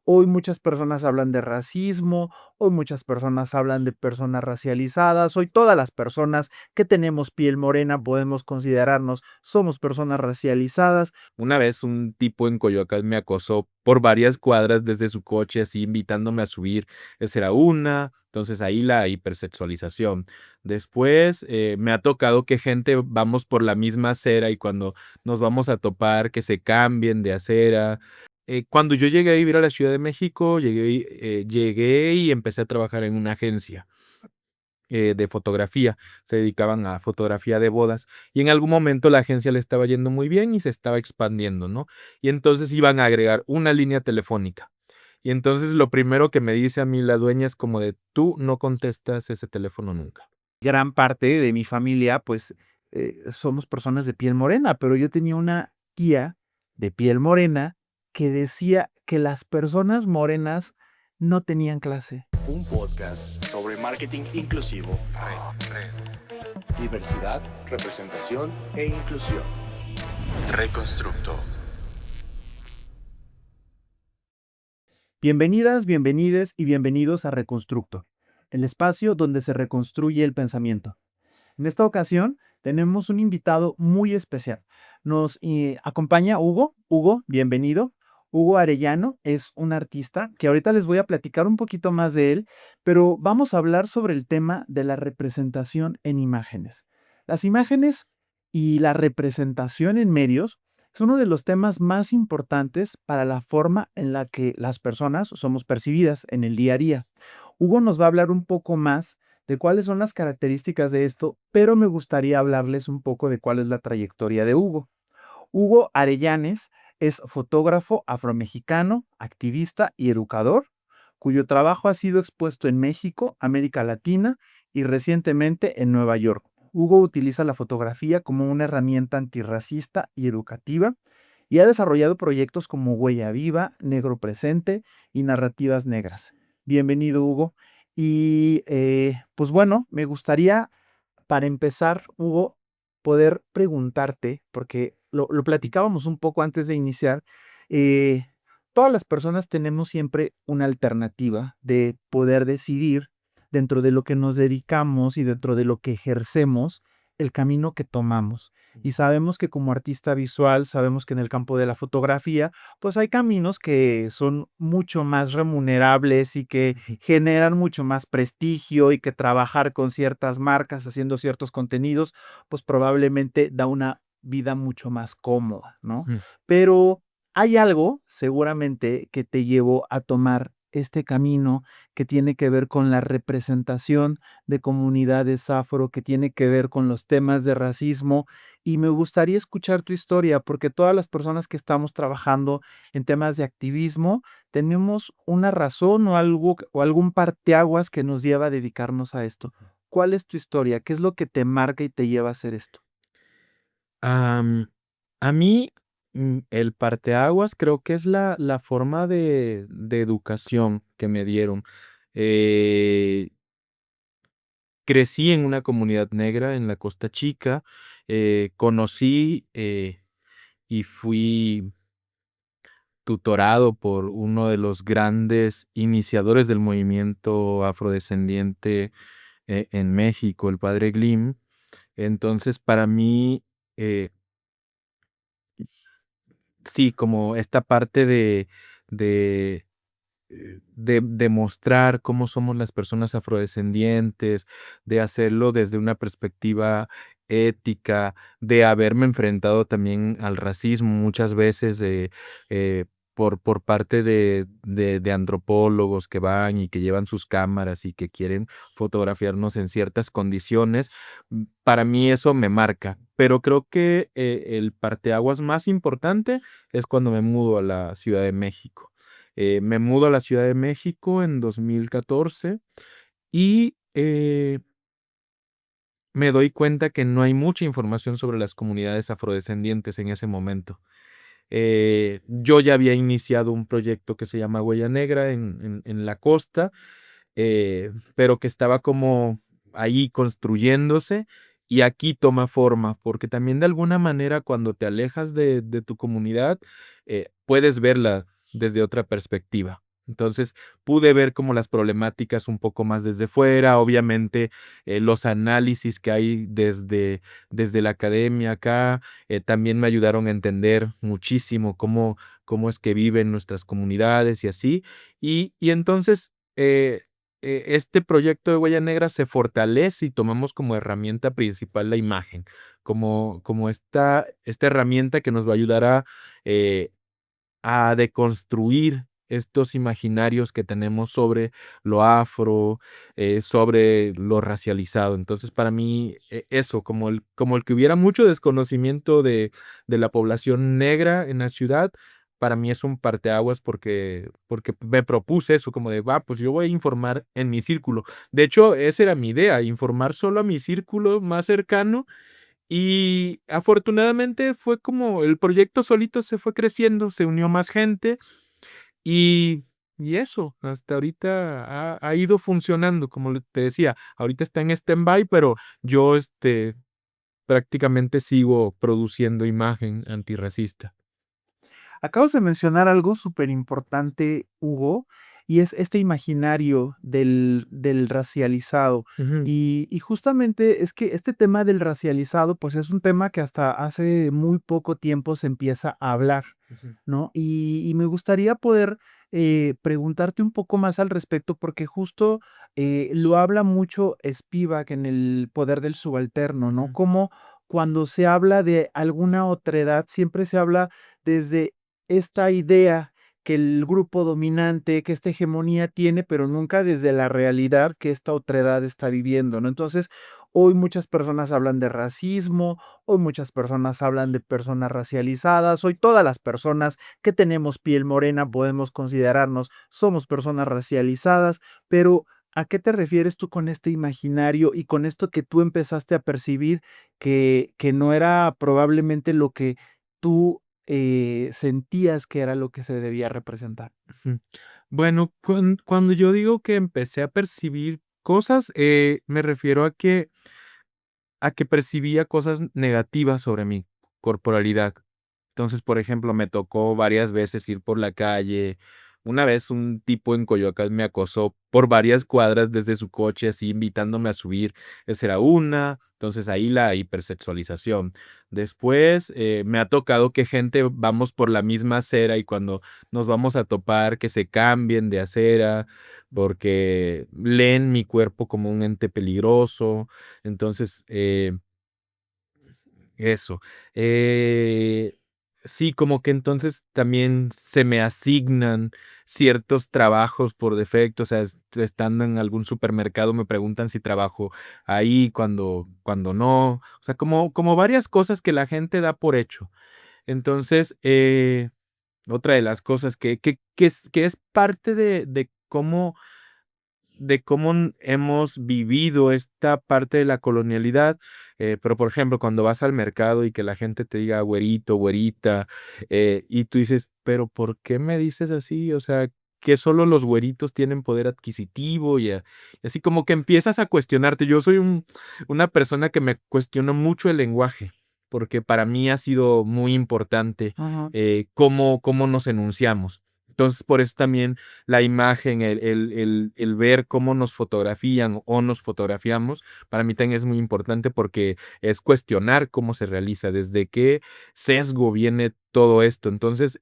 Hoy muchas personas hablan de racismo, hoy muchas personas hablan de personas racializadas, hoy todas las personas que tenemos piel morena podemos considerarnos somos personas racializadas. Una vez un tipo en Coyoacán me acosó por varias cuadras desde su coche, así invitándome a subir. Esa era una. Entonces ahí la hipersexualización. Después me ha tocado que gente vamos por la misma acera y cuando nos vamos a topar que se cambien de acera. Cuando yo llegué a vivir a la Ciudad de México, llegué y empecé a trabajar en una agencia de fotografía, se dedicaban a fotografía de bodas y en algún momento la agencia le estaba yendo muy bien y se estaba expandiendo, ¿no? Y entonces iban a agregar una línea telefónica. Y entonces lo primero que me dice a mí la dueña es como de, tú no contestas ese teléfono nunca. Gran parte de mi familia, pues, somos personas de piel morena, pero yo tenía una tía de piel morena que decía que las personas morenas no tenían clase. Un podcast sobre marketing inclusivo, diversidad, representación e inclusión. Reconstructo. Bienvenidas, bienvenides y bienvenidos a Reconstructo, el espacio donde se reconstruye el pensamiento. En esta ocasión tenemos un invitado muy especial. Nos acompaña Hugo. Hugo, bienvenido. Hugo Arellano es un artista que ahorita les voy a platicar un poquito más de él, pero vamos a hablar sobre el tema de la representación en imágenes. Las imágenes y la representación en medios es uno de los temas más importantes para la forma en la que las personas somos percibidas en el día a día. Hugo nos va a hablar un poco más de cuáles son las características de esto, pero me gustaría hablarles un poco de cuál es la trayectoria de Hugo. Hugo Arellanes es fotógrafo afromexicano, activista y educador, cuyo trabajo ha sido expuesto en México, América Latina y recientemente en Nueva York. Hugo utiliza la fotografía como una herramienta antirracista y educativa y ha desarrollado proyectos como Huella Viva, Negro Presente y Narrativas Negras. Bienvenido, Hugo. Y pues bueno, me gustaría, para empezar, Hugo, poder preguntarte, porque lo platicábamos un poco antes de iniciar, eh, todas las personas tenemos siempre una alternativa de poder decidir dentro de lo que nos dedicamos y dentro de lo que ejercemos, el camino que tomamos. Y sabemos que como artista visual, sabemos que en el campo de la fotografía, pues hay caminos que son mucho más remunerables y que generan mucho más prestigio y que trabajar con ciertas marcas haciendo ciertos contenidos, pues probablemente da una vida mucho más cómoda, ¿no? Mm. Pero hay algo seguramente que te llevó a tomar este camino que tiene que ver con la representación de comunidades afro, que tiene que ver con los temas de racismo, y me gustaría escuchar tu historia, porque todas las personas que estamos trabajando en temas de activismo tenemos una razón o algo o algún parteaguas que nos lleva a dedicarnos a esto. ¿Cuál es tu historia? ¿Qué es lo que te marca y te lleva a hacer esto? A mí, el parteaguas creo que es la forma de educación que me dieron. Eh, Crecí en una comunidad negra en la Costa Chica, conocí y fui tutorado por uno de los grandes iniciadores del movimiento afrodescendiente en México, el padre Glim. Entonces, para mí, eh, sí, como esta parte de, de mostrar cómo somos las personas afrodescendientes, de hacerlo desde una perspectiva ética, de haberme enfrentado también al racismo muchas veces eh, por parte de antropólogos que van y que llevan sus cámaras y que quieren fotografiarnos en ciertas condiciones. Para mí eso me marca, pero creo que el parteaguas más importante es cuando me mudo a la Ciudad de México. Me mudo a la Ciudad de México en 2014 y me doy cuenta que no hay mucha información sobre las comunidades afrodescendientes en ese momento. Yo ya había iniciado un proyecto que se llama Huella Negra en la costa, pero que estaba como ahí construyéndose y aquí toma forma, porque también de alguna manera cuando te alejas de tu comunidad, puedes verla desde otra perspectiva. Entonces pude ver como las problemáticas un poco más desde fuera, obviamente los análisis que hay desde la academia acá también me ayudaron a entender muchísimo cómo es que viven nuestras comunidades y así. Y entonces este proyecto de Huella Negra se fortalece y tomamos como herramienta principal la imagen, como esta herramienta que nos va a ayudar a deconstruir estos imaginarios que tenemos sobre lo afro, sobre lo racializado. Entonces, para mí, eso, como el que hubiera mucho desconocimiento de la población negra en la ciudad, para mí es un parteaguas porque me propuse eso, como de, va, pues yo voy a informar en mi círculo. De hecho, esa era mi idea, informar solo a mi círculo más cercano y afortunadamente fue como el proyecto solito se fue creciendo, se unió más gente y, y eso, hasta ahorita ha ido funcionando, como te decía, ahorita está en stand-by, pero yo prácticamente sigo produciendo imagen antirracista. Acabas de mencionar algo súper importante, Hugo, y es este imaginario del racializado. Ujú, Y justamente es que este tema del racializado, pues es un tema que hasta hace muy poco tiempo se empieza a hablar, ujú, ¿no? Y me gustaría poder preguntarte un poco más al respecto, porque justo lo habla mucho Spivak en El poder del subalterno, ¿no? ujú, Como cuando se habla de alguna otredad, siempre se habla desde esta idea que el grupo dominante, que esta hegemonía tiene, pero nunca desde la realidad que esta otredad está viviendo, ¿no? Entonces, hoy muchas personas hablan de racismo, hoy muchas personas hablan de personas racializadas, hoy todas las personas que tenemos piel morena podemos considerarnos somos personas racializadas, pero ¿a qué te refieres tú con este imaginario y con esto que tú empezaste a percibir que no era probablemente lo que tú sentías que era lo que se debía representar? ujú. Bueno, cuando yo digo que empecé a percibir cosas, me refiero a que percibía cosas negativas sobre mi corporalidad. Entonces, por ejemplo, me tocó varias veces ir por la calle. Una vez un tipo en Coyoacán me acosó por varias cuadras desde su coche, así invitándome a subir. Esa era una. Entonces ahí la hipersexualización. Después me ha tocado que gente vamos por la misma acera y cuando nos vamos a topar que se cambien de acera porque leen mi cuerpo como un ente peligroso. Entonces, eso. Eh, sí, como que entonces también se me asignan ciertos trabajos por defecto, o sea, estando en algún supermercado me preguntan si trabajo ahí cuando no, o sea, como varias cosas que la gente da por hecho. Entonces, otra de las cosas que es parte de cómo hemos vivido esta parte de la colonialidad, pero por ejemplo, cuando vas al mercado y que la gente te diga güerito, güerita, y tú dices, pero ¿por qué me dices así? O sea, que solo los güeritos tienen poder adquisitivo y así como que empiezas a cuestionarte. Yo soy una persona que me cuestiono mucho el lenguaje, porque para mí ha sido muy importante Ujú. cómo nos enunciamos. Entonces, por eso también la imagen, el ver cómo nos fotografían o nos fotografiamos, para mí también es muy importante porque es cuestionar cómo se realiza, desde qué sesgo viene todo esto. Entonces,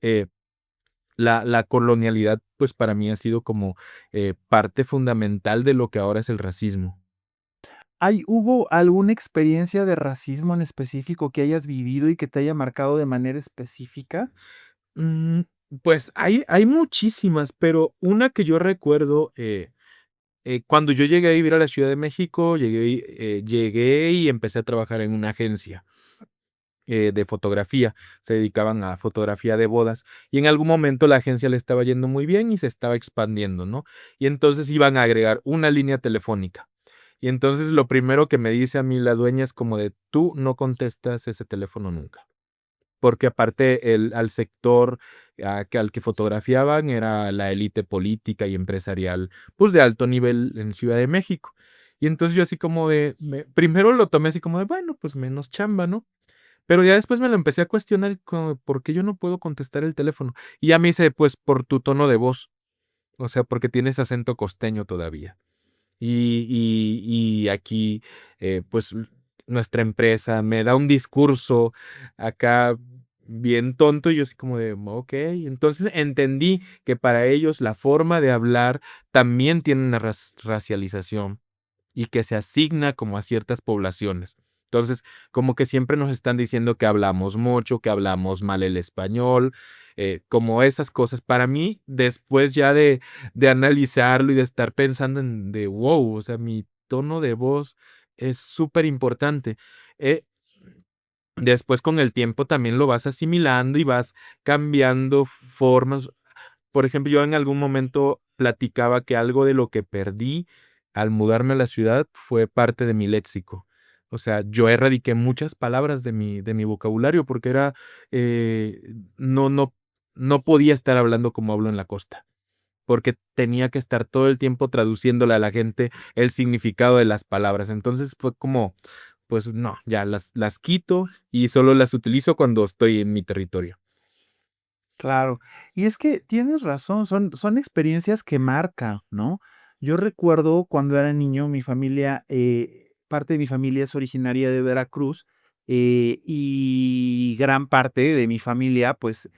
la colonialidad, pues para mí ha sido como parte fundamental de lo que ahora es el racismo. ¿Hubo alguna experiencia de racismo en específico que hayas vivido y que te haya marcado de manera específica? Mm, pues hay muchísimas, pero una que yo recuerdo, cuando yo llegué a vivir a la Ciudad de México, llegué y empecé a trabajar en una agencia de fotografía. Se dedicaban a fotografía de bodas y en algún momento la agencia le estaba yendo muy bien y se estaba expandiendo, ¿no? Y entonces iban a agregar una línea telefónica. Y entonces lo primero que me dice a mí la dueña es como de, tú no contestas ese teléfono nunca. Porque aparte al sector al que fotografiaban era la élite política y empresarial, pues de alto nivel en Ciudad de México. Y entonces yo así como primero lo tomé así como de, bueno, pues menos chamba, ¿no? Pero ya después me lo empecé a cuestionar como, ¿por qué yo no puedo contestar el teléfono? Y ya me dice, pues por tu tono de voz. O sea, porque tienes acento costeño todavía. Y aquí, pues, nuestra empresa me da un discurso acá bien tonto, y yo así como de, okey. Entonces, entendí que para ellos la forma de hablar también tiene una racialización y que se asigna como a ciertas poblaciones. Entonces, como que siempre nos están diciendo que hablamos mucho, que hablamos mal el español, como esas cosas. Para mí, después ya de analizarlo y de estar pensando en de wow, o sea, mi tono de voz es súper importante. Después con el tiempo también lo vas asimilando y vas cambiando formas. Por ejemplo, yo en algún momento platicaba que algo de lo que perdí al mudarme a la ciudad fue parte de mi léxico. O sea, yo erradiqué muchas palabras de mi vocabulario porque era, eh, no, no, no podía estar hablando como hablo en la costa, porque tenía que estar todo el tiempo traduciéndole a la gente el significado de las palabras. Entonces fue como, pues no, ya las quito y solo las utilizo cuando estoy en mi territorio. Claro. Y es que tienes razón, son experiencias que marcan, ¿no? Yo recuerdo cuando era niño, mi familia, parte de mi familia es originaria de Veracruz, y gran parte de mi familia, pues,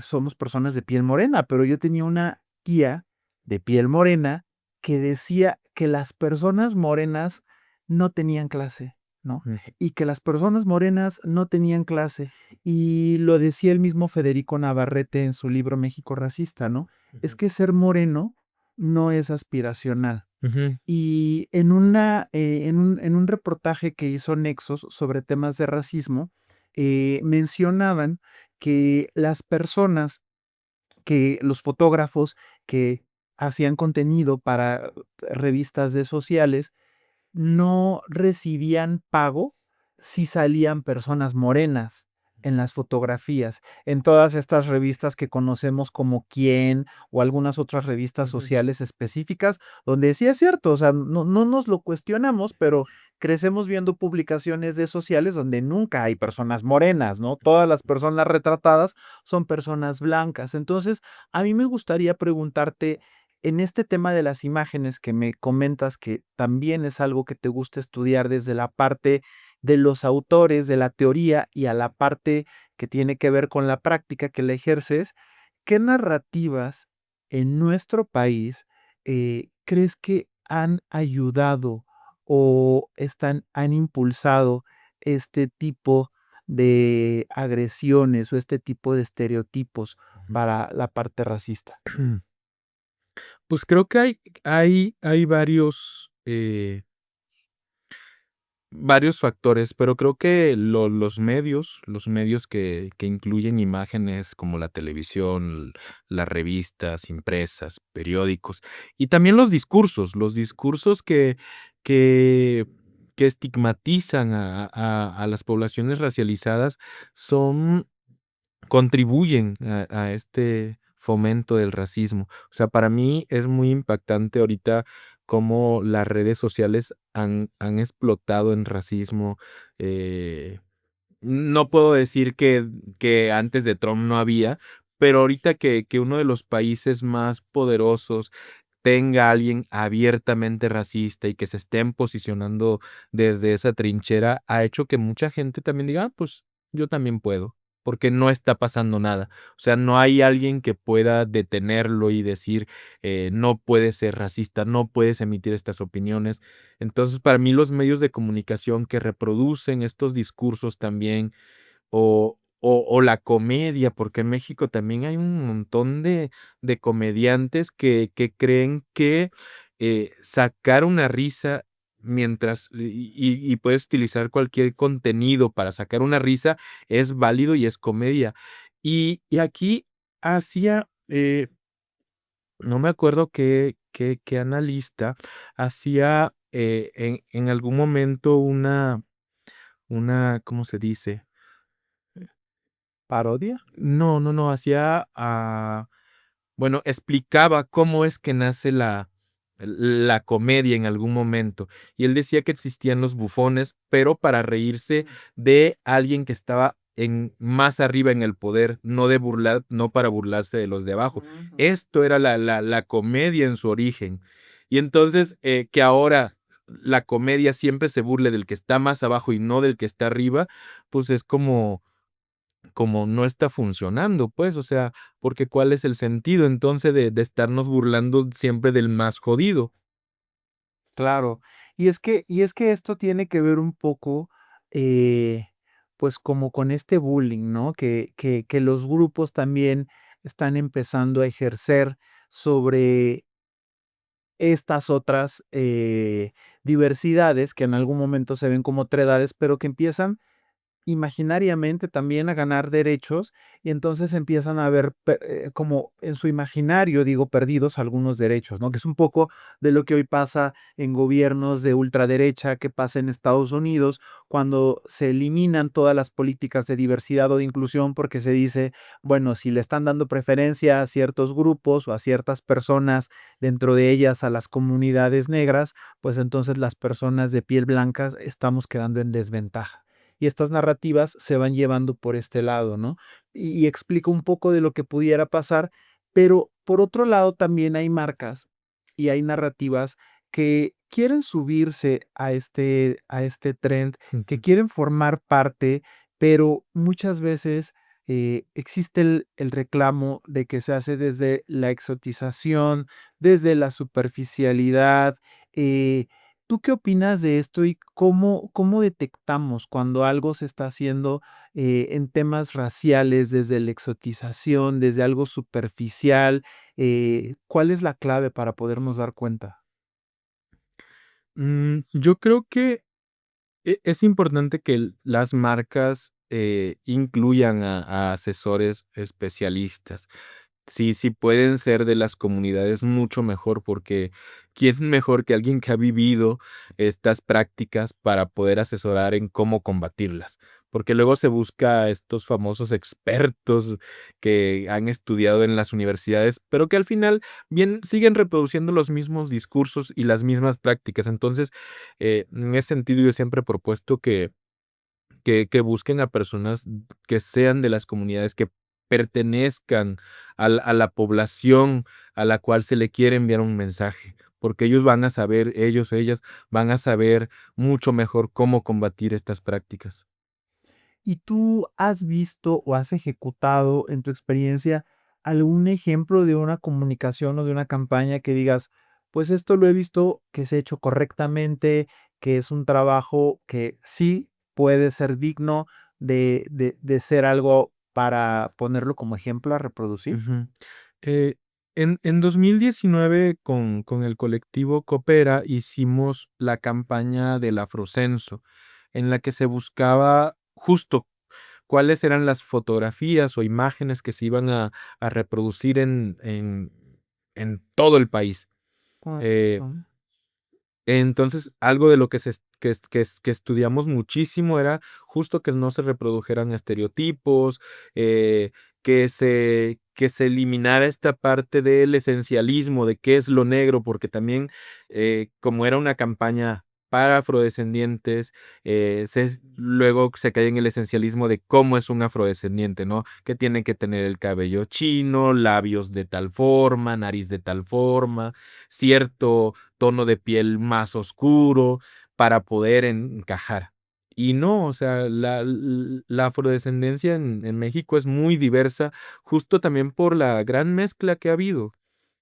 somos personas de piel morena, pero yo tenía una tía de piel morena que decía que las personas morenas no tenían clase, ¿no? Ujú, Y que las personas morenas no tenían clase. Y lo decía el mismo Federico Navarrete en su libro México Racista, ¿no? Es ujú, que ser moreno no es aspiracional. ujú, Y en un reportaje que hizo Nexos sobre temas de racismo, mencionaban que las personas, que los fotógrafos que hacían contenido para revistas de sociales, no recibían pago si salían personas morenas en las fotografías, en todas estas revistas que conocemos como Quién o algunas otras revistas ujú. sociales específicas, donde sí es cierto, o sea, no nos lo cuestionamos, pero crecemos viendo publicaciones de sociales donde nunca hay personas morenas, ¿no? Todas las personas retratadas son personas blancas. Entonces, a mí me gustaría preguntarte, en este tema de las imágenes que me comentas que también es algo que te gusta estudiar desde la parte de los autores, de la teoría y a la parte que tiene que ver con la práctica que la ejerces, ¿qué narrativas en nuestro país crees que han ayudado o han impulsado este tipo de agresiones o este tipo de estereotipos Ujú. para la parte racista? Pues creo que hay varios factores, pero creo que los medios que incluyen imágenes como la televisión, las revistas impresas, periódicos, y también los discursos que, que estigmatizan a las poblaciones racializadas son contribuyen a este fomento del racismo. O sea, para mí es muy impactante ahorita cómo las redes sociales han explotado en racismo. No puedo decir que antes de Trump no había, pero ahorita que uno de los países más poderosos tenga a alguien abiertamente racista y que se estén posicionando desde esa trinchera, ha hecho que mucha gente también diga: "Ah, pues yo también puedo", porque no está pasando nada. O sea, no hay alguien que pueda detenerlo y decir, no puedes ser racista, no puedes emitir estas opiniones. Entonces, para mí los medios de comunicación que reproducen estos discursos también, o la comedia, porque en México también hay un montón de comediantes que creen que, sacar una risa mientras y puedes utilizar cualquier contenido para sacar una risa, es válido y es comedia. Y aquí hacía, no me acuerdo qué analista hacía, en algún momento una, ¿cómo se dice? ¿Parodia? No, no, no, hacía, bueno, explicaba cómo es que nace la comedia en algún momento. Y él decía que existían los bufones, pero para reírse de alguien que estaba en más arriba en el poder, no para burlarse de los de abajo. Esto era la comedia en su origen. Y entonces, que ahora la comedia siempre se burle del que está más abajo y no del que está arriba, pues es como no está funcionando, pues, o sea, porque ¿cuál es el sentido entonces de estarnos burlando siempre del más jodido? Claro. Y es que esto tiene que ver un poco, eh, pues, como con este bullying, ¿no? Que los grupos también están empezando a ejercer sobre estas otras, diversidades que en algún momento se ven como otredades, pero que empiezan imaginariamente también a ganar derechos, y entonces empiezan a ver como en su imaginario, digo, perdidos algunos derechos, ¿no? Que es un poco de lo que hoy pasa en gobiernos de ultraderecha, que pasa en Estados Unidos, cuando se eliminan todas las políticas de diversidad o de inclusión, porque se dice, bueno, si le están dando preferencia a ciertos grupos o a ciertas personas, dentro de ellas a las comunidades negras, pues entonces las personas de piel blanca estamos quedando en desventaja, y estas narrativas se van llevando por este lado, ¿no? Y explica un poco de lo que pudiera pasar, pero por otro lado también hay marcas y hay narrativas que quieren subirse a este trend, que Ujú. quieren formar parte, pero muchas veces existe el reclamo de que se hace desde la exotización, desde la superficialidad. eh, ¿Tú qué opinas de esto y cómo detectamos cuando algo se está haciendo en temas raciales, desde la exotización, desde algo superficial? ¿Cuál es la clave para podernos dar cuenta? Yo creo que es importante que las marcas incluyan a asesores especialistas. Sí, sí pueden ser de las comunidades mucho mejor, porque ¿quién mejor que alguien que ha vivido estas prácticas para poder asesorar en cómo combatirlas? Porque luego se busca a estos famosos expertos que han estudiado en las universidades, pero que al final bien siguen reproduciendo los mismos discursos y las mismas prácticas. Entonces, en ese sentido, yo siempre he propuesto que busquen a personas que sean de las comunidades, que pertenezcan a la población a la cual se le quiere enviar un mensaje, porque ellos van a saber, ellas van a saber mucho mejor cómo combatir estas prácticas. ¿Y tú has visto o has ejecutado en tu experiencia algún ejemplo de una comunicación o de una campaña que digas, pues esto lo he visto que se ha hecho correctamente, que es un trabajo que sí puede ser digno de ser algo para ponerlo como ejemplo a reproducir? Ujú. Eh, en 2019 con el colectivo Coopera hicimos la campaña del Afrocenso, en la que se buscaba justo cuáles eran las fotografías o imágenes que se iban a reproducir en todo el país. Eh, Correcto. entonces, algo de lo que estudiamos muchísimo era justo que no se reprodujeran estereotipos, que se eliminara esta parte del esencialismo de qué es lo negro, porque también, como era una campaña para afrodescendientes, luego se cae en el esencialismo de cómo es un afrodescendiente, ¿no? Que tiene que tener el cabello chino, labios de tal forma, nariz de tal forma, cierto tono de piel más oscuro para poder encajar. Y no, o sea, la afrodescendencia en México es muy diversa, justo también por la gran mezcla que ha habido.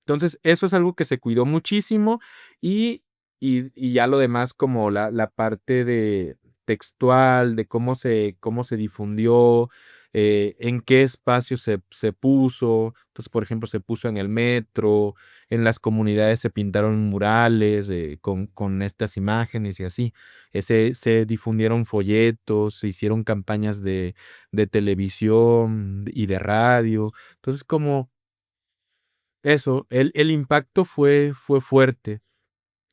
Entonces, eso es algo que se cuidó muchísimo y y ya lo demás como la parte de textual, de cómo se difundió, en qué espacio se puso. Entonces, por ejemplo, se puso en el metro, en las comunidades se pintaron murales, con estas imágenes y así. Se difundieron folletos, se hicieron campañas de televisión y de radio. Entonces, como eso, el impacto fue fuerte.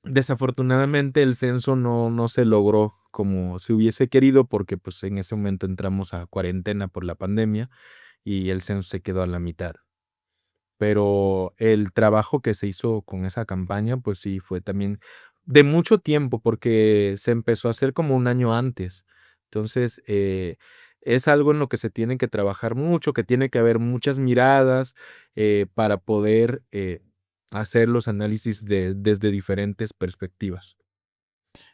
Desafortunadamente, el censo no se logró como se hubiese querido, porque, pues, en ese momento entramos a cuarentena por la pandemia y el censo se quedó a la mitad. Pero el trabajo que se hizo con esa campaña, pues sí, fue también de mucho tiempo, porque se empezó a hacer como un año antes. Entonces, es algo en lo que se tiene que trabajar mucho, que tiene que haber muchas miradas para poder hacer los análisis desde diferentes perspectivas.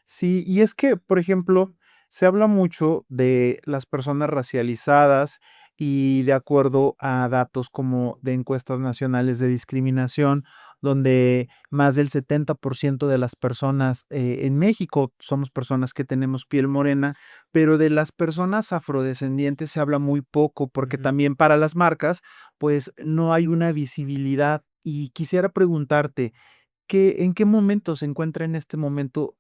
Sí, y es que, por ejemplo, se habla mucho de las personas racializadas y de acuerdo a datos como de encuestas nacionales de discriminación, donde más del 70% de las personas en México somos personas que tenemos piel morena, pero de las personas afrodescendientes se habla muy poco porque Ujú. también para las marcas, pues no hay una visibilidad. Y quisiera preguntarte, ¿en qué momento se encuentra en este momento,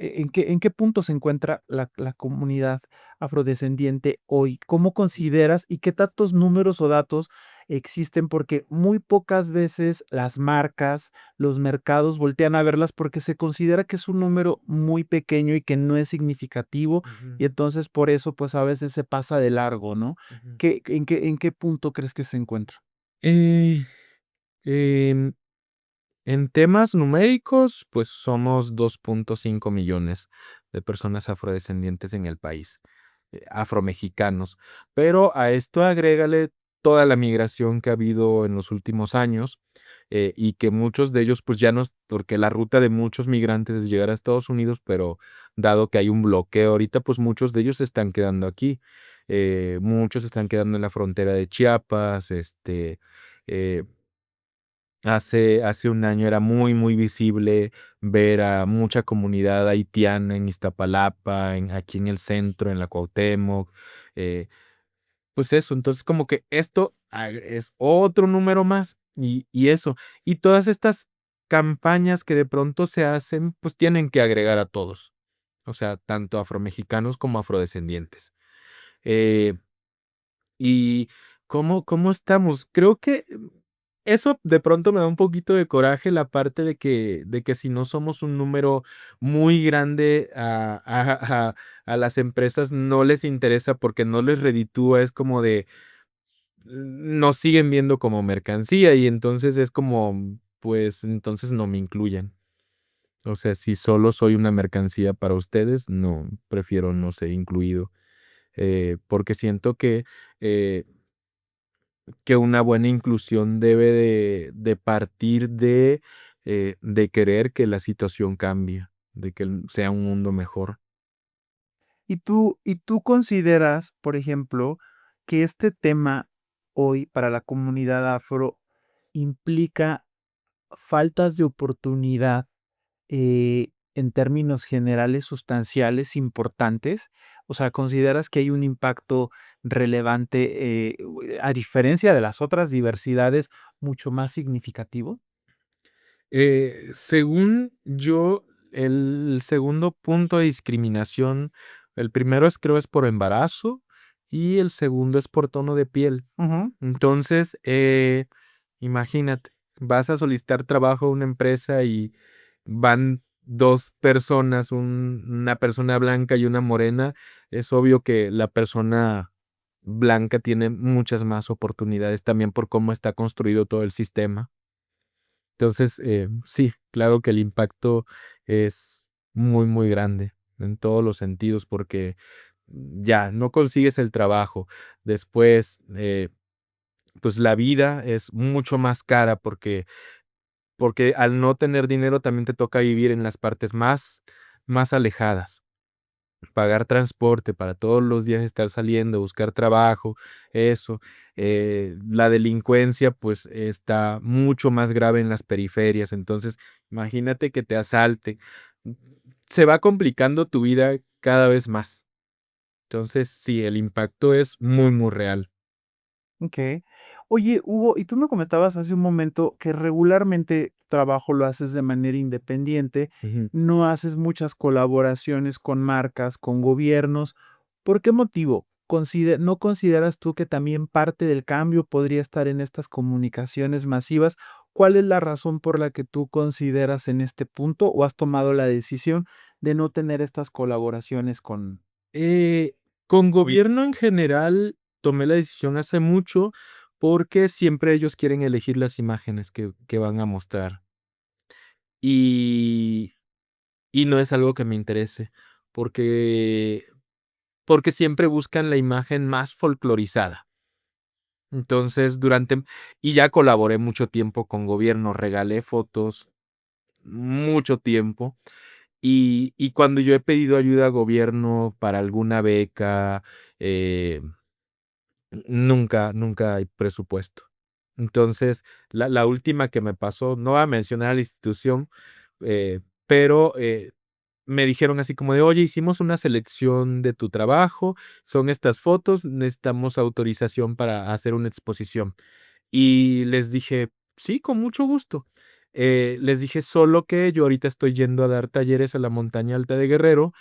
en qué punto se encuentra la comunidad afrodescendiente hoy? ¿Cómo consideras y qué tantos números o datos existen? Porque muy pocas veces las marcas, los mercados voltean a verlas porque se considera que es un número muy pequeño y que no es significativo, Ujú, y entonces por eso, pues, a veces se pasa de largo, ¿no? ujú. ¿En qué punto crees que se encuentra? Eh, em, en temas numéricos, pues somos 2.5 millones de personas afrodescendientes en el país, afromexicanos. Pero a esto agrégale toda la migración que ha habido en los últimos años y que muchos de ellos, pues ya no, porque la ruta de muchos migrantes es llegar a Estados Unidos, pero dado que hay un bloqueo ahorita, pues muchos de ellos se están quedando aquí. Muchos se están quedando en la frontera de Chiapas, eh, hace un año era muy, muy visible ver a mucha comunidad haitiana en Iztapalapa, aquí en el centro, en la Cuauhtémoc, eh, pues eso, entonces como que esto es otro número más y eso. Y todas estas campañas que de pronto se hacen, pues tienen que agregar a todos, o sea, tanto afromexicanos como afrodescendientes. Eh, ¿Y cómo estamos? Creo que eso de pronto me da un poquito de coraje la parte de que si no somos un número muy grande a las empresas no les interesa porque no les reditúa, es como de nos siguen viendo como mercancía y entonces es como, pues entonces no me incluyen. O sea, si solo soy una mercancía para ustedes, no, prefiero no ser incluido, porque siento eh, que una buena inclusión debe de partir de querer que la situación cambie, de que sea un mundo mejor. ¿Y tú consideras, por ejemplo, que este tema hoy para la comunidad afro implica faltas de oportunidad, en términos generales, sustanciales, importantes? O sea, ¿consideras que hay un impacto relevante, a diferencia de las otras diversidades, mucho más significativo? Según yo, el segundo punto de discriminación, el primero creo es por embarazo y el segundo es por tono de piel. Ujú. Entonces, imagínate, vas a solicitar trabajo a una empresa y van dos personas, una persona blanca y una morena. Es obvio que la persona blanca tiene muchas más oportunidades también por cómo está construido todo el sistema. Entonces, sí, claro que el impacto es muy, muy grande en todos los sentidos porque ya no consigues el trabajo. Después, pues la vida es mucho más cara porque al no tener dinero también te toca vivir en las partes más alejadas. Pagar transporte para todos los días estar saliendo, buscar trabajo, eso. La delincuencia, pues, está mucho más grave en las periferias. Entonces, imagínate que te asalte. Se va complicando tu vida cada vez más. Entonces, sí, el impacto es muy, muy real. Okey. Oye, Hugo, y tú me comentabas hace un momento que regularmente trabajo lo haces de manera independiente, Ujú. no haces muchas colaboraciones con marcas, con gobiernos. ¿Por qué motivo? ¿No consideras tú que también parte del cambio podría estar en estas comunicaciones masivas? ¿Cuál es la razón por la que tú consideras en este punto o has tomado la decisión de no tener estas colaboraciones con? Eh, con gobierno en general tomé la decisión hace mucho porque siempre ellos quieren elegir las imágenes que van a mostrar. Y, y no es algo que me interese, porque porque siempre buscan la imagen más folclorizada. Entonces, y ya colaboré mucho tiempo con gobierno, regalé fotos mucho tiempo. Y cuando yo he pedido ayuda a gobierno para alguna beca, eh, nunca hay presupuesto. Entonces, la última que me pasó, no voy a mencionar a la institución, pero me dijeron así como de, oye, hicimos una selección de tu trabajo, son estas fotos, necesitamos autorización para hacer una exposición. Y les dije, sí, con mucho gusto. Les dije solo que yo ahorita estoy yendo a dar talleres a la montaña alta de Guerrero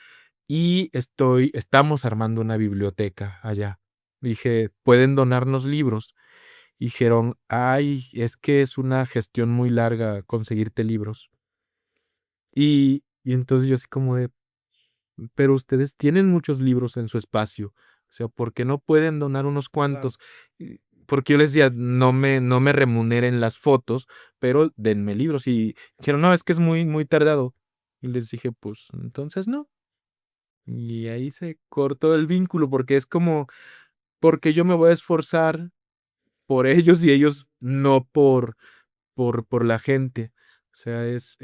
y estamos armando una biblioteca allá. Dije, ¿pueden donarnos libros? Dijeron, ay, es que es una gestión muy larga conseguirte libros. Y entonces yo así como de, pero ustedes tienen muchos libros en su espacio. O sea, ¿por qué no pueden donar unos cuantos? Porque yo les decía, no me remuneren las fotos, pero denme libros. Y dijeron, no, es que es muy tardado. Y les dije, pues entonces no. Y ahí se cortó el vínculo, porque es como, porque yo me voy a esforzar por ellos y ellos no por la gente. O sea, es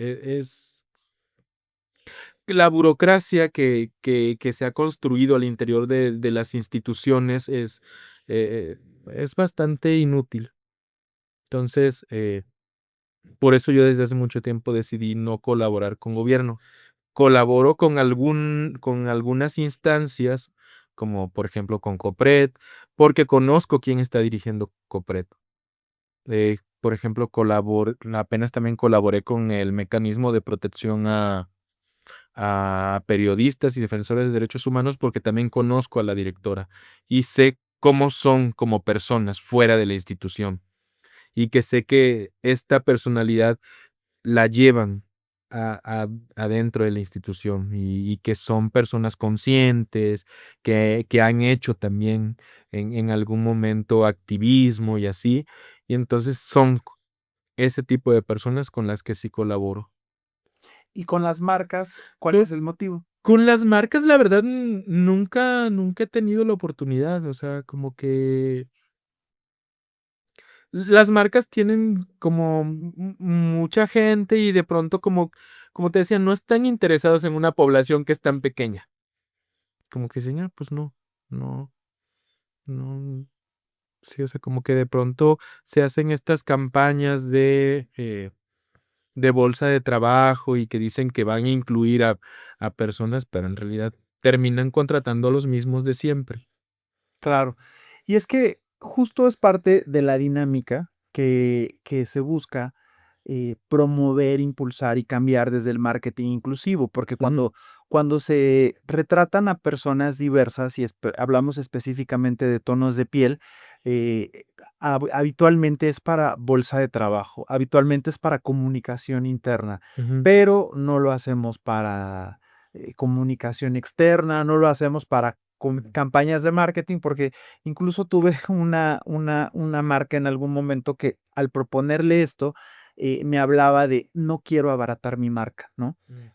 la burocracia que se ha construido al interior de las instituciones es bastante inútil. Entonces, por eso yo desde hace mucho tiempo decidí no colaborar con gobierno. Colaboro con algunas instancias, como por ejemplo con COPRED, porque conozco quién está dirigiendo COPRED. Por ejemplo, apenas también colaboré con el mecanismo de protección a periodistas y defensores de derechos humanos, porque también conozco a la directora y sé cómo son como personas fuera de la institución, y que sé que esta personalidad la llevan adentro de la institución, y que son personas conscientes, que han hecho también en algún momento activismo y así, y entonces son ese tipo de personas con las que sí colaboro. Y con las marcas, ¿cuál Pues, es el motivo? con las marcas, la verdad, nunca he tenido la oportunidad, o sea, como que las marcas tienen como mucha gente y de pronto como te decía, no están interesados en una población que es tan pequeña. Como que dicen: "Ah, pues no, no", sí, o sea, como que de pronto se hacen estas campañas de bolsa de trabajo y que dicen que van a incluir a personas, pero en realidad terminan contratando a los mismos de siempre. Claro. Y es que justo es parte de la dinámica que se busca promover, impulsar y cambiar desde el marketing inclusivo, porque Ujú, cuando se retratan a personas diversas y hablamos específicamente de tonos de piel, eh, habitualmente es para bolsa de trabajo, habitualmente es para comunicación interna, ujú, pero no lo hacemos para comunicación externa, no lo hacemos para campañas de marketing, porque incluso tuve una marca en algún momento que al proponerle esto, me hablaba de no quiero abaratar mi marca, ¿no? mm,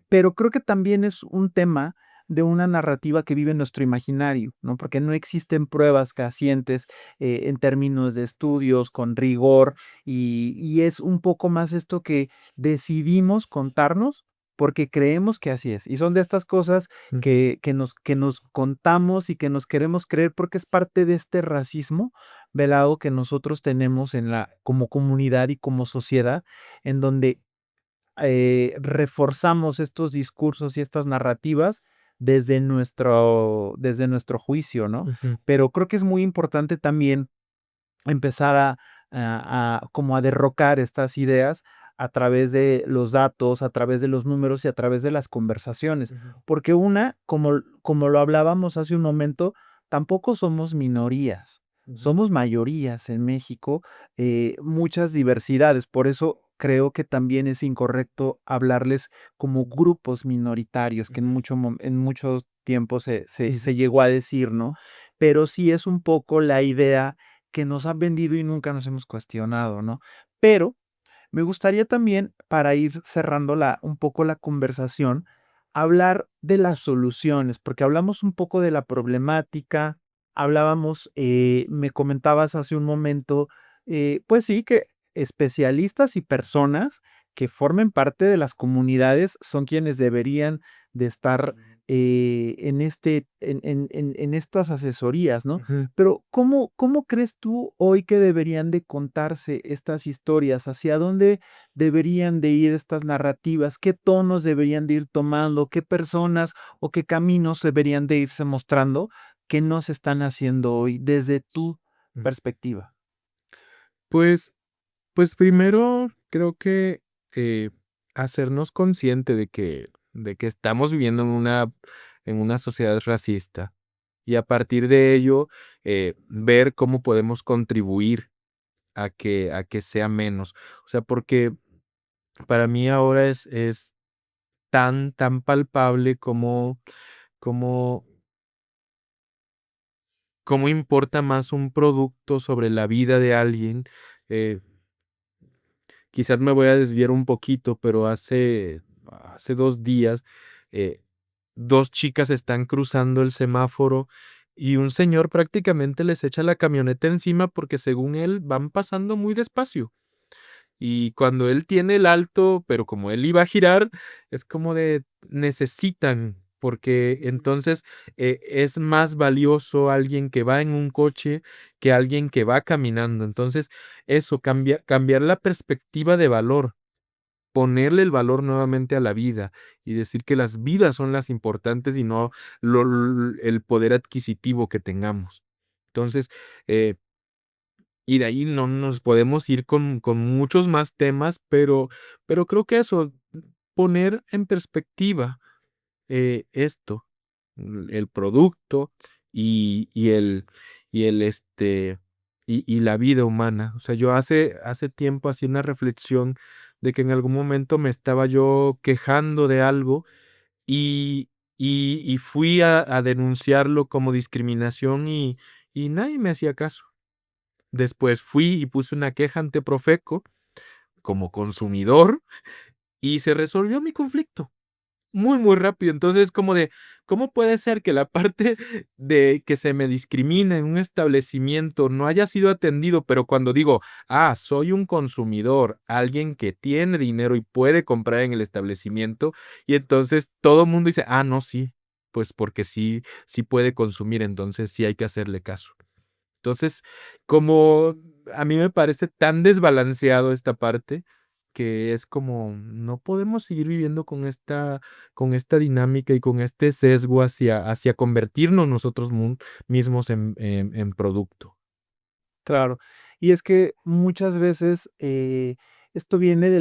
Pero creo que también es un tema de una narrativa que vive en nuestro imaginario, ¿no? Porque no existen pruebas fehacientes en términos de estudios con rigor y es un poco más esto que decidimos contarnos porque creemos que así es. Y son de estas cosas mm, que nos contamos y que nos queremos creer porque es parte de este racismo velado que nosotros tenemos como comunidad y como sociedad, en donde reforzamos estos discursos y estas narrativas desde nuestro juicio, ¿no? ujú, Pero creo que es muy importante también empezar como a derrocar estas ideas a través de los datos, a través de los números y a través de las conversaciones. ujú, Porque como lo hablábamos hace un momento, tampoco somos minorías, ujú, somos mayorías en México, muchas diversidades. Por eso creo que también es incorrecto hablarles como grupos minoritarios, que ujú, en muchos tiempos se, se ujú, se llegó a decir, ¿no? Pero sí es un poco la idea que nos han vendido y nunca nos hemos cuestionado, ¿no? Pero me gustaría también, para ir cerrando un poco la conversación, hablar de las soluciones, porque hablamos un poco de la problemática, hablábamos, me comentabas hace un momento, pues sí, que especialistas y personas que formen parte de las comunidades son quienes deberían de estar en estas asesorías, ¿no? Ujú. Pero ¿cómo crees tú hoy que deberían de contarse estas historias? ¿Hacia dónde deberían de ir estas narrativas? ¿Qué tonos deberían de ir tomando? ¿Qué personas o qué caminos deberían de irse mostrando que no se están haciendo hoy desde tu Mm. perspectiva? Pues, pues primero creo que eh, hacernos consciente de que estamos viviendo en una sociedad racista y a partir de ello ver cómo podemos contribuir a que sea menos. O sea, porque para mí ahora es tan palpable como cómo importa más un producto sobre la vida de alguien. eh, Quizás me voy a desviar un poquito, pero hace 2 días, eh, 2 chicas están cruzando el semáforo y un señor prácticamente les echa la camioneta encima porque según él van pasando muy despacio. Y cuando él tiene el alto, pero como él iba a girar, es como de necesitan, porque entonces es más valioso alguien que va en un coche que alguien que va caminando. Entonces, eso, cambiar la perspectiva de valor, ponerle el valor nuevamente a la vida y decir que las vidas son las importantes y no el poder adquisitivo que tengamos. Entonces, eh, y de ahí no nos podemos ir con muchos más temas, pero creo que eso, poner en perspectiva, esto, el producto y y la vida humana. O sea, yo hace tiempo hacía una reflexión de que en algún momento me estaba yo quejando de algo y y fui a denunciarlo como discriminación y nadie me hacía caso. Después fui y puse una queja ante Profeco como consumidor y se resolvió mi conflicto muy, muy rápido. Entonces, como de, ¿cómo puede ser que la parte de que se me discrimina en un establecimiento no haya sido atendido? Pero cuando digo, soy un consumidor, alguien que tiene dinero y puede comprar en el establecimiento, y entonces todo el mundo dice, no, sí, pues porque sí, sí puede consumir, entonces sí hay que hacerle caso. Entonces, como a mí me parece tan desbalanceado esta parte, que es como, no podemos seguir viviendo con esta dinámica y con este sesgo hacia convertirnos nosotros mismos en producto. Claro. Y es que muchas veces, esto viene de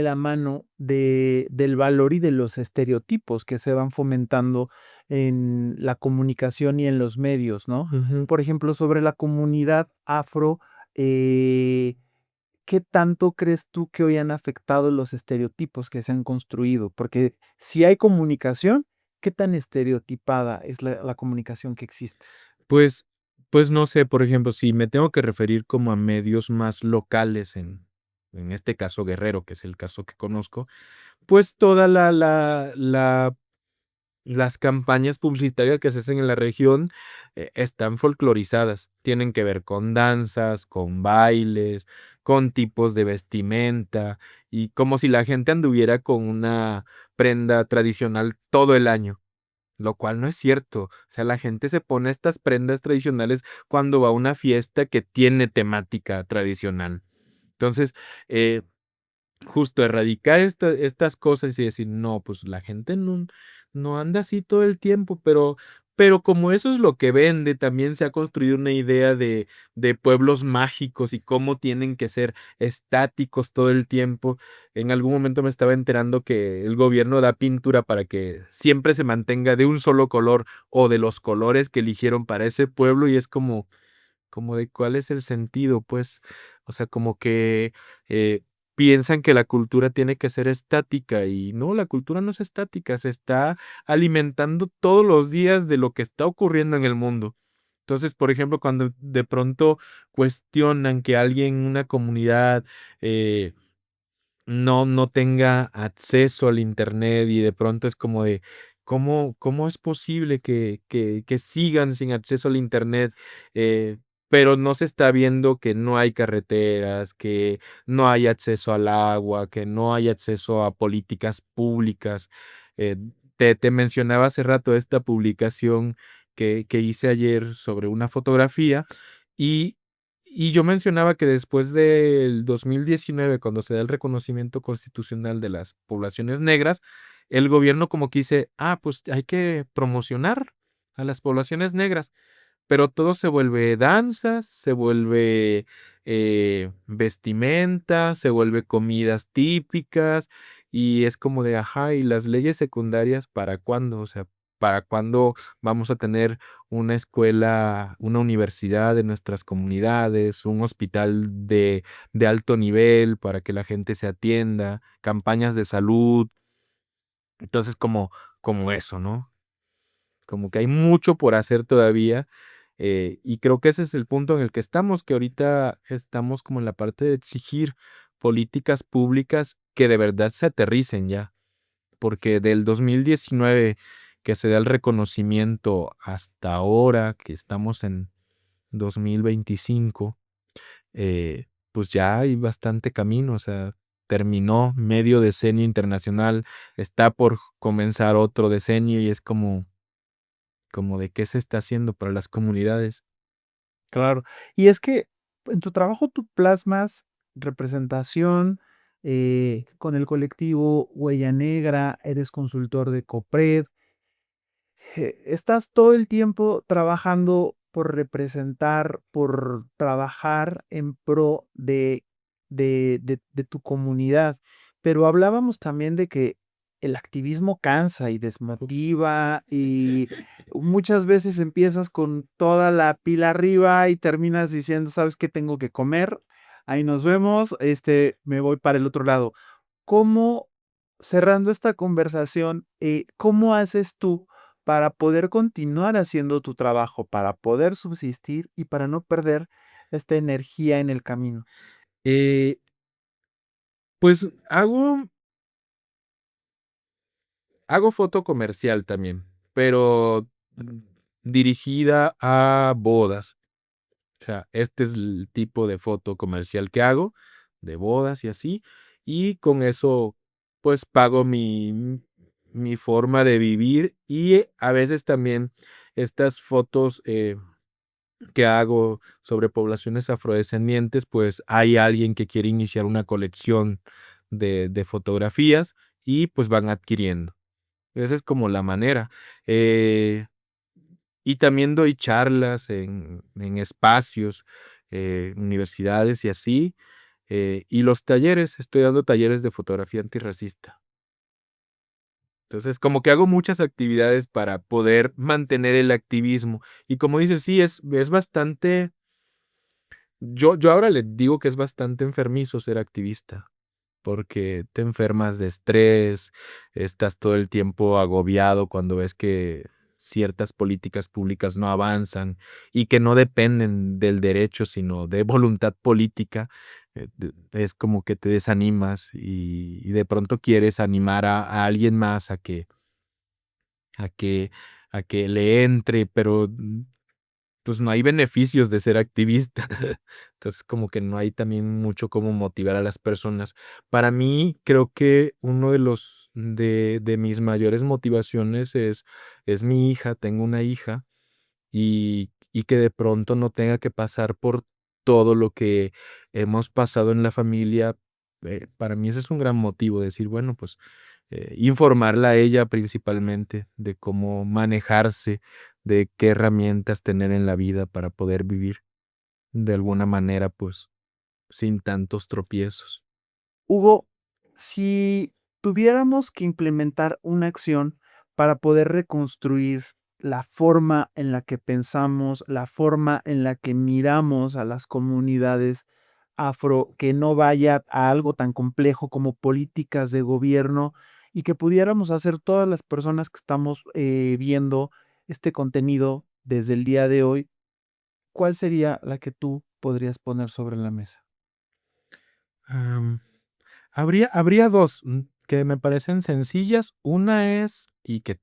la mano del valor y de los estereotipos que se van fomentando en la comunicación y en los medios, ¿no? Ujú. Por ejemplo, sobre la comunidad afro, eh, ¿qué tanto crees tú que hoy han afectado los estereotipos que se han construido? Porque si hay comunicación, ¿qué tan estereotipada es la comunicación que existe? Pues pues no sé, por ejemplo, si me tengo que referir como a medios más locales en este caso Guerrero, que es el caso que conozco, pues toda las campañas publicitarias que se hacen en la región, están folclorizadas. Tienen que ver con danzas, con bailes, con tipos de vestimenta, y como si la gente anduviera con una prenda tradicional todo el año, lo cual no es cierto. O sea, la gente se pone estas prendas tradicionales cuando va a una fiesta que tiene temática tradicional. Entonces, justo erradicar estas cosas y decir, no, pues la gente no anda así todo el tiempo, pero como eso es lo que vende, también se ha construido una idea de pueblos mágicos y cómo tienen que ser estáticos todo el tiempo. En algún momento me estaba enterando que el gobierno da pintura para que siempre se mantenga de un solo color o de los colores que eligieron para ese pueblo y es como de cuál es el sentido, pues, o sea, como que piensan que la cultura tiene que ser estática y no, la cultura no es estática, se está alimentando todos los días de lo que está ocurriendo en el mundo. Entonces, por ejemplo, cuando de pronto cuestionan que alguien en una comunidad eh, no tenga acceso al internet y de pronto es como de, ¿cómo es posible que sigan sin acceso al internet? Pero no se está viendo que no hay carreteras, que no hay acceso al agua, que no hay acceso a políticas públicas. Eh, te mencionaba hace rato esta publicación que hice ayer sobre una fotografía y yo mencionaba que después del 2019, cuando se da el reconocimiento constitucional de las poblaciones negras, el gobierno como que dice, pues hay que promocionar a las poblaciones negras, pero todo se vuelve danzas, se vuelve vestimenta, se vuelve comidas típicas y es como de, ajá, ¿y las leyes secundarias para cuándo? O sea, ¿para cuándo vamos a tener una escuela, una universidad en nuestras comunidades, un hospital de alto nivel para que la gente se atienda, campañas de salud? Entonces, como eso, ¿no? Como que hay mucho por hacer todavía, y creo que ese es el punto en el que estamos, que ahorita estamos como en la parte de exigir políticas públicas que de verdad se aterricen ya, porque del 2019 que se da el reconocimiento hasta ahora que estamos en 2025, pues ya hay bastante camino, o sea, terminó medio decenio internacional, está por comenzar otro decenio y es como de qué se está haciendo para las comunidades. Claro. Y es que en tu trabajo tú plasmas representación con el colectivo Huella Negra, eres consultor de COPRED, estás todo el tiempo trabajando por representar, por trabajar en pro de tu comunidad. Pero hablábamos también de que el activismo cansa y desmotiva y muchas veces empiezas con toda la pila arriba y terminas diciendo, ¿sabes qué? Tengo que comer. Ahí nos vemos. Me voy para el otro lado. ¿Cómo, cerrando esta conversación, cómo haces tú para poder continuar haciendo tu trabajo, para poder subsistir y para no perder esta energía en el camino? Eh, pues hago foto comercial también, pero dirigida a bodas. O sea, este es el tipo de foto comercial que hago, de bodas y así, y con eso, pues pago mi forma de vivir y a veces también estas fotos que hago sobre poblaciones afrodescendientes, pues hay alguien que quiere iniciar una colección de fotografías y pues van adquiriendo. Esa es como la manera. Eh, y también doy charlas en espacios, universidades y así. Y los talleres, estoy dando talleres de fotografía antirracista. Entonces, como que hago muchas actividades para poder mantener el activismo. Y como dices, sí, es bastante. Yo ahora le digo que es bastante enfermizo ser activista, porque te enfermas de estrés, estás todo el tiempo agobiado cuando ves que ciertas políticas públicas no avanzan y que no dependen del derecho, sino de voluntad política. Es como que te desanimas y de pronto quieres animar a alguien más a que, a que le entre, pero pues no hay beneficios de ser activista. Entonces, como que no hay también mucho cómo motivar a las personas. Para mí, creo que uno de mis mayores motivaciones es mi hija. Tengo una hija y que de pronto no tenga que pasar por todo lo que hemos pasado en la familia. Para mí ese es un gran motivo, decir, bueno, pues informarla a ella principalmente de cómo manejarse, de qué herramientas tener en la vida para poder vivir de alguna manera, pues, sin tantos tropiezos. Hugo, si tuviéramos que implementar una acción para poder reconstruir la forma en la que pensamos, la forma en la que miramos a las comunidades afro, que no vaya a algo tan complejo como políticas de gobierno y que pudiéramos hacer todas las personas que estamos viendo este contenido desde el día de hoy, ¿cuál sería la que tú podrías poner sobre la mesa? Habría dos que me parecen sencillas. Una es, y que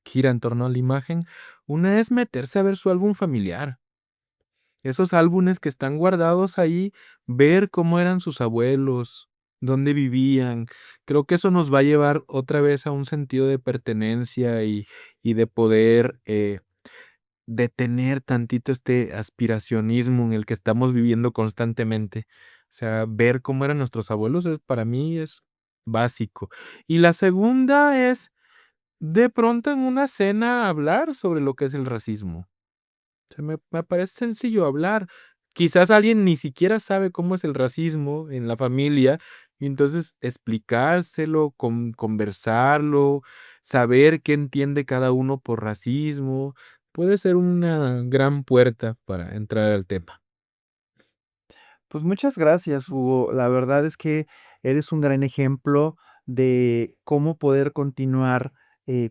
gira en torno a la imagen, una es meterse a ver su álbum familiar. Esos álbumes que están guardados ahí, ver cómo eran sus abuelos, dónde vivían. Creo que eso nos va a llevar otra vez a un sentido de pertenencia y de poder detener tantito este aspiracionismo en el que estamos viviendo constantemente. O sea, ver cómo eran nuestros abuelos para mí es básico. Y la segunda es, de pronto en una cena, hablar sobre lo que es el racismo. O sea, me parece sencillo hablar. Quizás alguien ni siquiera sabe cómo es el racismo en la familia, y entonces explicárselo, conversarlo, saber qué entiende cada uno por racismo, puede ser una gran puerta para entrar al tema. Pues muchas gracias, Hugo. La verdad es que eres un gran ejemplo de cómo poder continuar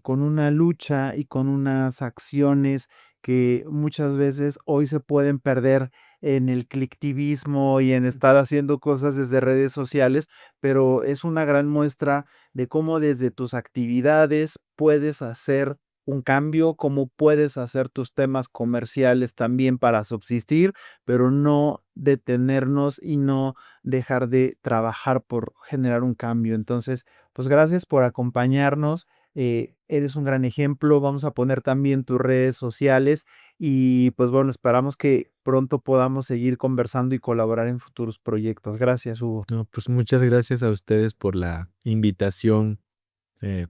con una lucha y con unas acciones que muchas veces hoy se pueden perder en el clicktivismo y en estar haciendo cosas desde redes sociales, pero es una gran muestra de cómo desde tus actividades puedes hacer un cambio, cómo puedes hacer tus temas comerciales también para subsistir, pero no detenernos y no dejar de trabajar por generar un cambio. Entonces, pues gracias por acompañarnos. Eres un gran ejemplo. Vamos a poner también tus redes sociales y pues bueno, esperamos que pronto podamos seguir conversando y colaborar en futuros proyectos. Gracias, Hugo. No, pues muchas gracias a ustedes por la invitación. eh,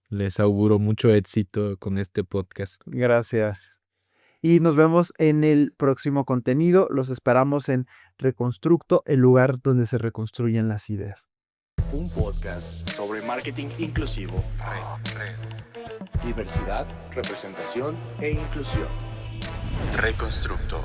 Les auguro mucho éxito con este podcast. Gracias. Y nos vemos en el próximo contenido. Los esperamos en Reconstructo, el lugar donde se reconstruyen las ideas. Un podcast sobre marketing inclusivo, diversidad, representación e inclusión. Reconstructo.